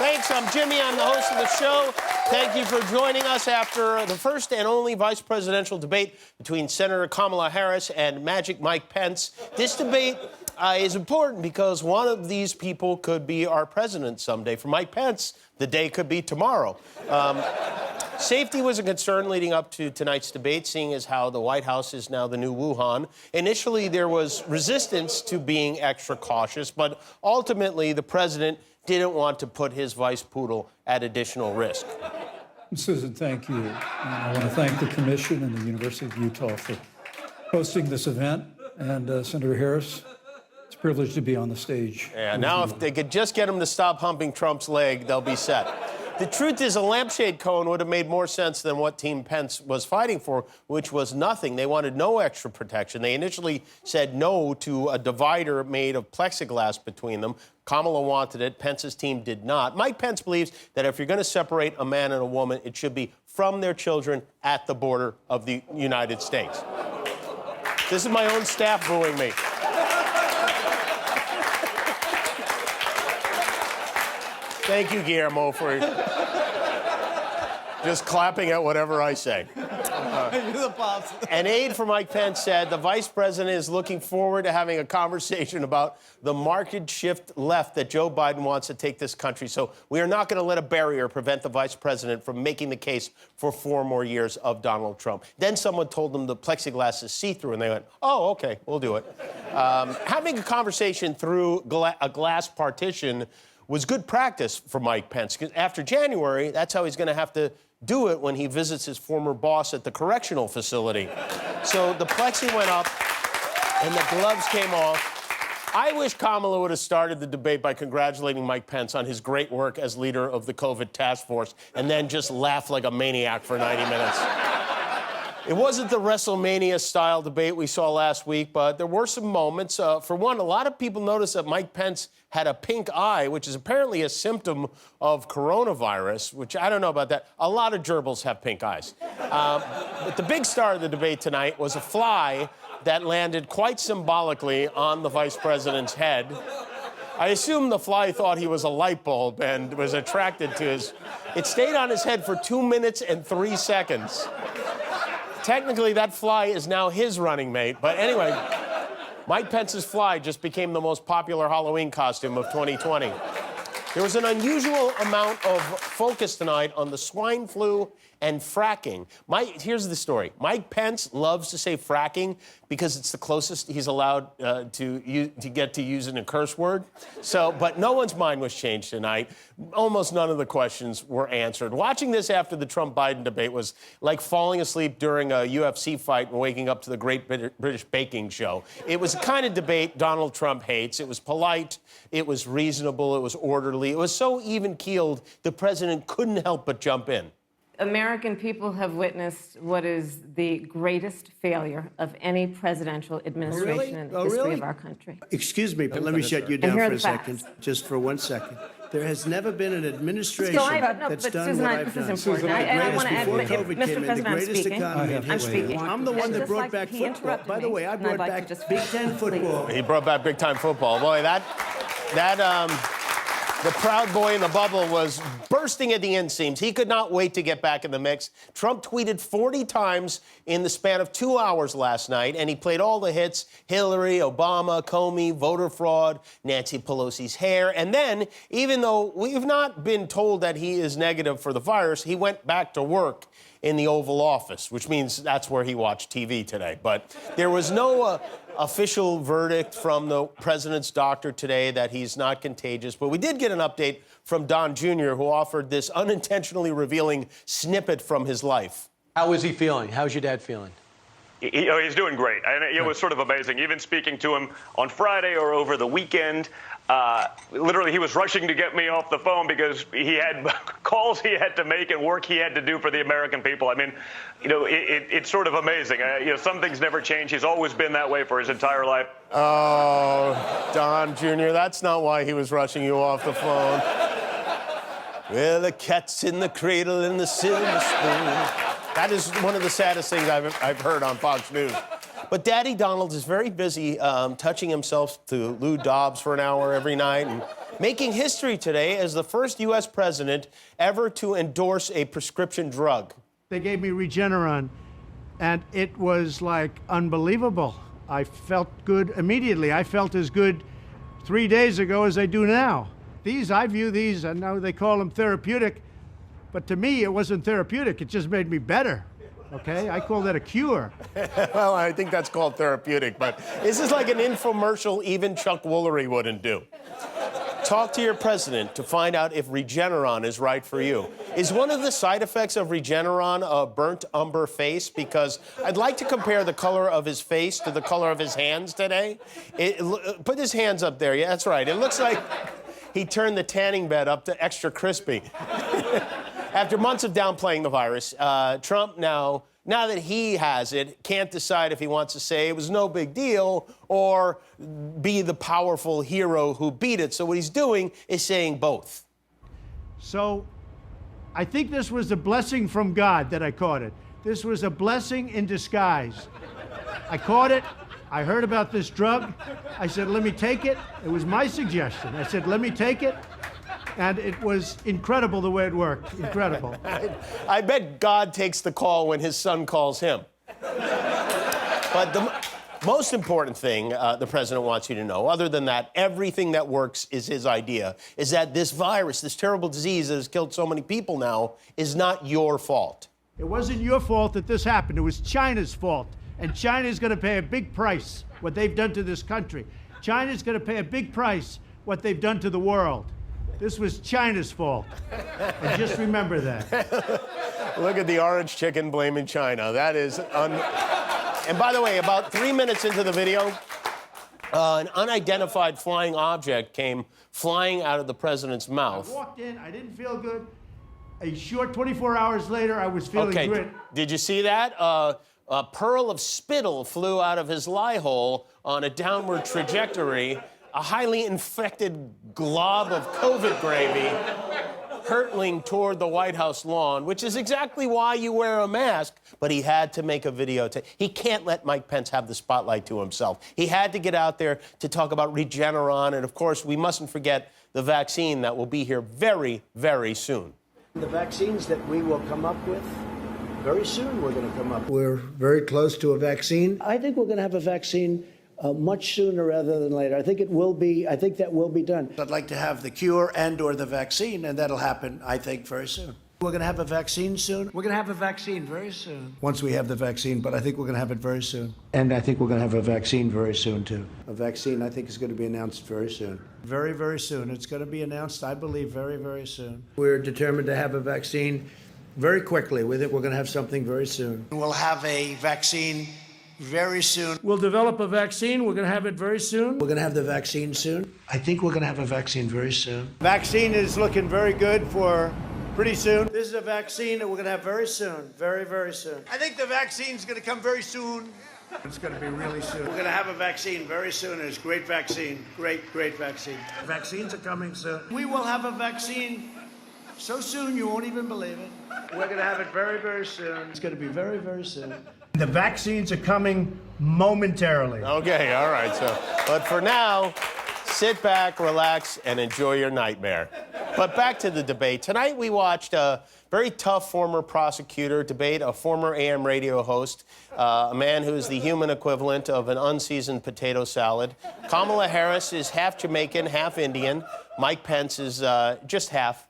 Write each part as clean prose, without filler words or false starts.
Thanks. I'm Jimmy. I'm the host of the show. Thank you for joining us after the first and only vice presidential debate between Senator Kamala Harris and Magic Mike Pence. This debate is important because one of these people could be our president someday. For Mike Pence, the day could be tomorrow. Safety was a concern leading up to tonight's debate, seeing as how the White House is now the new Wuhan. Initially, there was resistance to being extra cautious, but ultimately, the president didn't want to put his vice poodle at additional risk. Susan, thank you. And I want to thank the commission and the University of Utah for hosting this event. And Senator Harris, it's a privilege to be on the stage. Yeah, now if they could just get him to stop humping Trump's leg, they'll be set. The truth is, a lampshade cone would have made more sense than what Team Pence was fighting for, which was nothing. They wanted no extra protection. They initially said no to a divider made of plexiglass between them. Kamala wanted it. Pence's team did not. Mike Pence believes that if you're going to separate a man and a woman, it should be from their children at the border of the United States. This is my own staff booing me. Thank you, Guillermo, for just clapping at whatever I say. You're the boss. An aide for Mike Pence said the vice president is looking forward to having a conversation about the market shift left that Joe Biden wants to take this country. So we are not going to let a barrier prevent the vice president from making the case for 4 more years of Donald Trump. Then someone told them the plexiglass is see-through, and they went, oh, OK, we'll do it. Having a conversation through a glass partition was good practice for Mike Pence, because after January, that's how he's going to have to do it when he visits his former boss at the correctional facility. So the plexi went up and the gloves came off. I wish Kamala would have started the debate by congratulating Mike Pence on his great work as leader of the COVID task force and then just laugh like a maniac for 90 minutes. It wasn't the WrestleMania-style debate we saw last week, but there were some moments. For one, a lot of people noticed that Mike Pence had a pink eye, which is apparently a symptom of coronavirus, which I don't know about that. A lot of gerbils have pink eyes. But the big star of the debate tonight was a fly that landed quite symbolically on the vice president's head. I assume the fly thought he was a light bulb and was attracted to his... It stayed on his head for 2 minutes and 3 seconds. Technically, that fly is now his running mate. But anyway, Mike Pence's fly just became the most popular Halloween costume of 2020. There was an unusual amount of focus tonight on the swine flu and fracking. Here's the story. Mike Pence loves to say fracking because it's the closest he's allowed to get to using a curse word. But no one's mind was changed tonight. Almost none of the questions were answered. Watching this after the Trump-Biden debate was like falling asleep during a UFC fight and waking up to the Great British Baking Show. It was the kind of debate Donald Trump hates. It was polite, it was reasonable, it was orderly. It was so even-keeled, the president couldn't help but jump in. American people have witnessed what is the greatest failure of any presidential administration in the history of our country. Excuse me, but let me shut you down for a second, just for 1 second. There has never been an administration that's done what I've done. Susan, I want to add, Mr. President, I'm speaking. I'm speaking. I'm the one that brought back football. By the way, I brought back Big Ten football. He brought back big-time football. Boy, the proud boy in the bubble was bursting at the inseams. He could not wait to get back in the mix. Trump tweeted 40 times in the span of 2 hours last night, and he played all the hits: Hillary, Obama, Comey, voter fraud, Nancy Pelosi's hair. And then, even though we've not been told that he is negative for the virus, he went back to work in the Oval Office, which means that's where he watched TV today. But there was no official verdict from the president's doctor today that he's not contagious. But we did get an update from Don Jr., who offered this unintentionally revealing snippet from his life. How is he feeling? How's your dad feeling? He's doing great. And it was sort of amazing. Even speaking to him on Friday or over the weekend, literally he was rushing to get me off the phone because he had calls he had to make and work he had to do for the American people. I mean, it's sort of amazing. Some things never change. He's always been that way for his entire life. Oh, Don Jr., that's not why he was rushing you off the phone. Well, the cat's in the cradle and the silver spoon. That is one of the saddest things I've heard on Fox News. But Daddy Donald is very busy touching himself to Lou Dobbs for an hour every night and making history today as the first U.S. president ever to endorse a prescription drug. They gave me Regeneron, and it was like unbelievable. I felt good immediately. I felt as good 3 days ago as I do now. I view these, I know they call them therapeutic, but to me it wasn't therapeutic. It just made me better. Okay, I call that a cure. Well, I think that's called therapeutic, but this is like an infomercial even Chuck Woolery wouldn't do. Talk to your president to find out if Regeneron is right for you. Is one of the side effects of Regeneron a burnt umber face? Because I'd like to compare the color of his face to the color of his hands today. Put his hands up there. Yeah, that's right. It looks like he turned the tanning bed up to extra crispy. After months of downplaying the virus, Trump now that he has it, can't decide if he wants to say it was no big deal or be the powerful hero who beat it. So what he's doing is saying both. So I think this was a blessing from God that I caught it. This was a blessing in disguise. I caught it. I heard about this drug. I said, let me take it. It was my suggestion. I said, let me take it. And it was incredible the way it worked. Incredible. I bet God takes the call when his son calls him. But the most important thing the president wants you to know, other than that, everything that works is his idea, is that this virus, this terrible disease that has killed so many people now, is not your fault. It wasn't your fault that this happened. It was China's fault. And China's going to pay a big price, what they've done to this country. China's going to pay a big price, what they've done to the world. This was China's fault. And just remember that. Look at the orange chicken blaming China. That is And by the way, about 3 minutes into the video, an unidentified flying object came flying out of the president's mouth. I walked in, I didn't feel good. A short 24 hours later, I was feeling great. Did you see that? A pearl of spittle flew out of his lie hole on a downward trajectory. A highly infected glob of COVID gravy hurtling toward the White House lawn, which is exactly why you wear a mask. But he had to make a video. He can't let Mike Pence have the spotlight to himself. He had to get out there to talk about Regeneron. And, of course, we mustn't forget the vaccine that will be here very, very soon. The vaccines that we will come up with, very soon we're going to come up. We're very close to a vaccine. I think we're going to have a vaccine much sooner rather than later. I think it will be. I think that will be done. I'd like to have the cure and/or the vaccine, and that'll happen, I think, very soon. We're going to have a vaccine soon. We're going to have a vaccine very soon. Once we have the vaccine, but I think we're going to have it very soon. And I think we're going to have a vaccine very soon, too. A vaccine, I think, is going to be announced very soon. Very, very soon. It's going to be announced, I believe, very, very soon. We're determined to have a vaccine very quickly. With it, we're going to have something very soon. We'll have a vaccine very soon. We'll develop a vaccine. We're going to have it very soon. We're going to have the vaccine soon. I think we're going to have a vaccine very soon. Vaccine is looking very good for pretty soon. This is a vaccine that we're going to have very soon. Very, very soon. I think the vaccine's going to come very soon. It's going to be really soon. We're going to have a vaccine very soon. It's a great vaccine. Great, great vaccine. Vaccines are coming soon. We will have a vaccine so soon you won't even believe it. We're going to have it very, very soon. It's going to be very, very soon. The vaccines are coming momentarily. Okay, all right. But for now, sit back, relax, and enjoy your nightmare. But back to the debate. Tonight we watched a very tough former prosecutor debate a former AM radio host, a man who is the human equivalent of an unseasoned potato salad. Kamala Harris is half Jamaican, half Indian. Mike Pence is just half.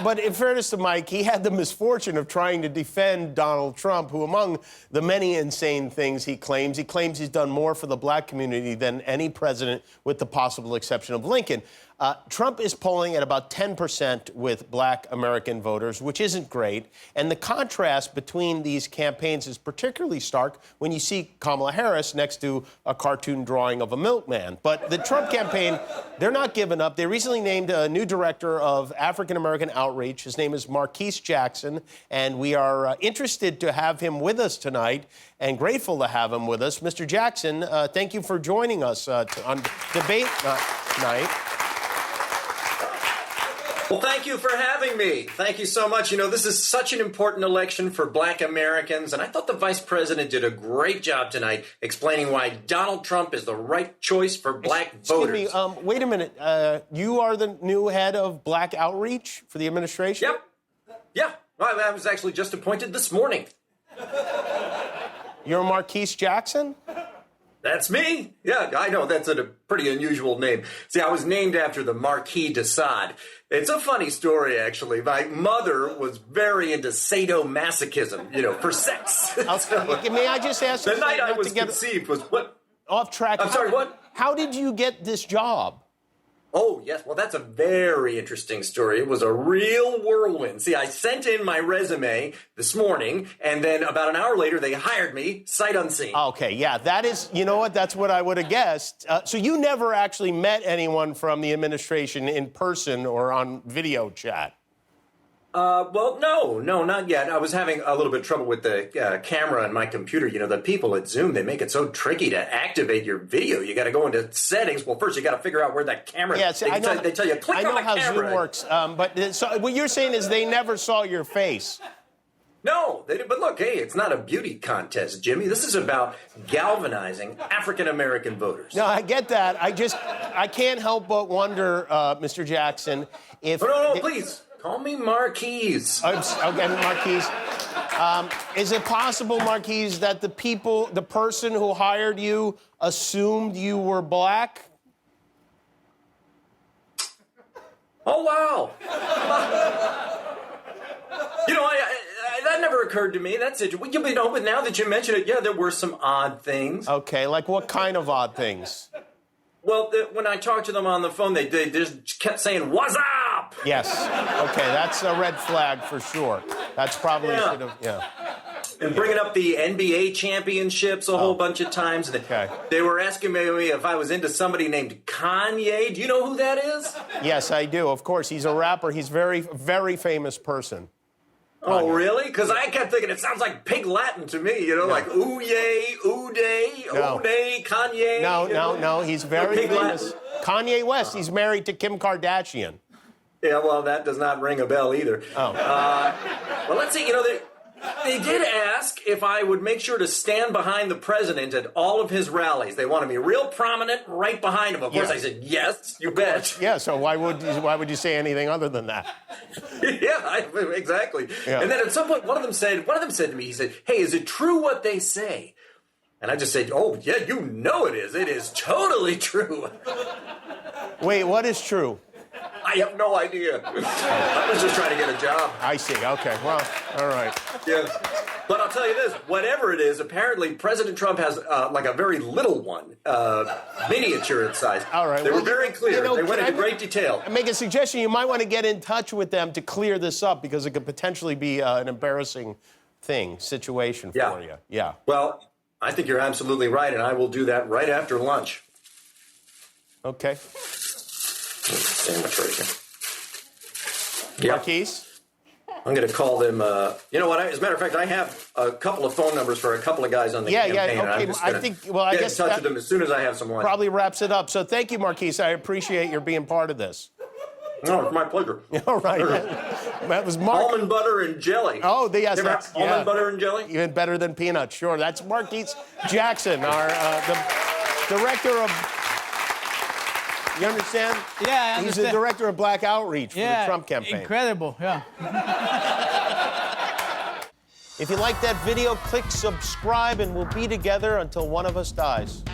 But in fairness to Mike, he had the misfortune of trying to defend Donald Trump, who, among the many insane things he claims he's done more for the black community than any president, with the possible exception of Lincoln. Trump is polling at about 10% with black American voters, which isn't great. And the contrast between these campaigns is particularly stark when you see Kamala Harris next to a cartoon drawing of a milkman. But the Trump campaign, they're not giving up. They recently named a new director of African-American outreach. His name is Marquis Jackson, and we are interested to have him with us tonight and grateful to have him with us. Mr. Jackson, thank you for joining us on debate night. Well, thank you for having me. Thank you so much. You know, this is such an important election for Black Americans, and I thought the Vice President did a great job tonight explaining why Donald Trump is the right choice for Black voters. Excuse me, wait a minute. You are the new head of Black Outreach for the administration? Yep. Yeah. I was actually just appointed this morning. You're Marquis Jackson? That's me. Yeah, I know. That's a pretty unusual name. See, I was named after the Marquis de Sade. It's a funny story, actually. My mother was very into sadomasochism, you know, for sex. May I just ask the night I was conceived was what? Off track. I'm sorry, what? How did you get this job? Oh, yes. Well, that's a very interesting story. It was a real whirlwind. See, I sent in my resume this morning, and then about an hour later, they hired me, sight unseen. Okay, yeah, that is, you know what, that's what I would have guessed. So you never actually met anyone from the administration in person or on video chat? Well, no, not yet. I was having a little bit of trouble with the camera on my computer. You know, the people at Zoom, they make it so tricky to activate your video. You got to go into settings. Well, first you got to figure out where that camera. Yeah, see, they tell you click on the camera. I know how Zoom works. But so what you're saying is they never saw your face. No, they did. But look, hey, it's not a beauty contest, Jimmy. This is about galvanizing African American voters. No, I get that. I can't help but wonder, Mr. Jackson, if. No, please. Call me Marquis. Okay, Marquis. Is it possible, Marquis, that the person who hired you assumed you were black? Oh, wow. You know, that never occurred to me. That's it. But now that you mention it, yeah, there were some odd things. Okay, like what kind of odd things? Well, when I talked to them on the phone, they just kept saying, "What's up?" Yes. Okay, that's a red flag for sure. That's probably yeah. And bringing up the NBA championships a whole bunch of times. Okay. They were asking me if I was into somebody named Kanye. Do you know who that is? Yes, I do. Of course, he's a rapper. He's a very, very famous person. Oh, really? Because I kept thinking it sounds like pig Latin to me, you know, like ooh yay, ooh day, ooh day, Kanye. No, he's very famous. Latin. Kanye West, he's married to Kim Kardashian. Yeah, well, that does not ring a bell either. Oh. Well, let's see, you know, they did ask if I would make sure to stand behind the president at all of his rallies. They wanted me real prominent right behind him. Of course, I said, yes, you bet. Yeah, so why would you say anything other than that? Yeah, exactly. Yeah. And then at some point, one of them said to me, he said, hey, is it true what they say? And I just said, oh, yeah, you know it is. It is totally true. Wait, what is true? I have no idea. I was just trying to get a job. I see. Okay. Well, all right. Yeah. But I'll tell you this, whatever it is, apparently President Trump has like a very little one, miniature in size. All right. They were very clear. They went into great detail. I make a suggestion. You might want to get in touch with them to clear this up because it could potentially be an embarrassing situation for you. Yeah. Well, I think you're absolutely right, and I will do that right after lunch. Okay. Sandwich right here. Marquis? I'm going to call them. You know what? As a matter of fact, I have a couple of phone numbers for a couple of guys on the campaign. Yeah, okay. I'm just I guess in touch with them as soon as I have some lunch. Probably wraps it up. So thank you, Marquis. I appreciate your being part of this. No, it's my pleasure. All right. That was Mark. Almond butter and jelly. Oh, yes. That's almond butter and jelly? Even better than peanuts. Sure. That's Marquis Jackson, our the director of. You understand? Yeah, I understand. He's the director of Black Outreach for the Trump campaign. Incredible, yeah. If you like that video, click subscribe and we'll be together until one of us dies.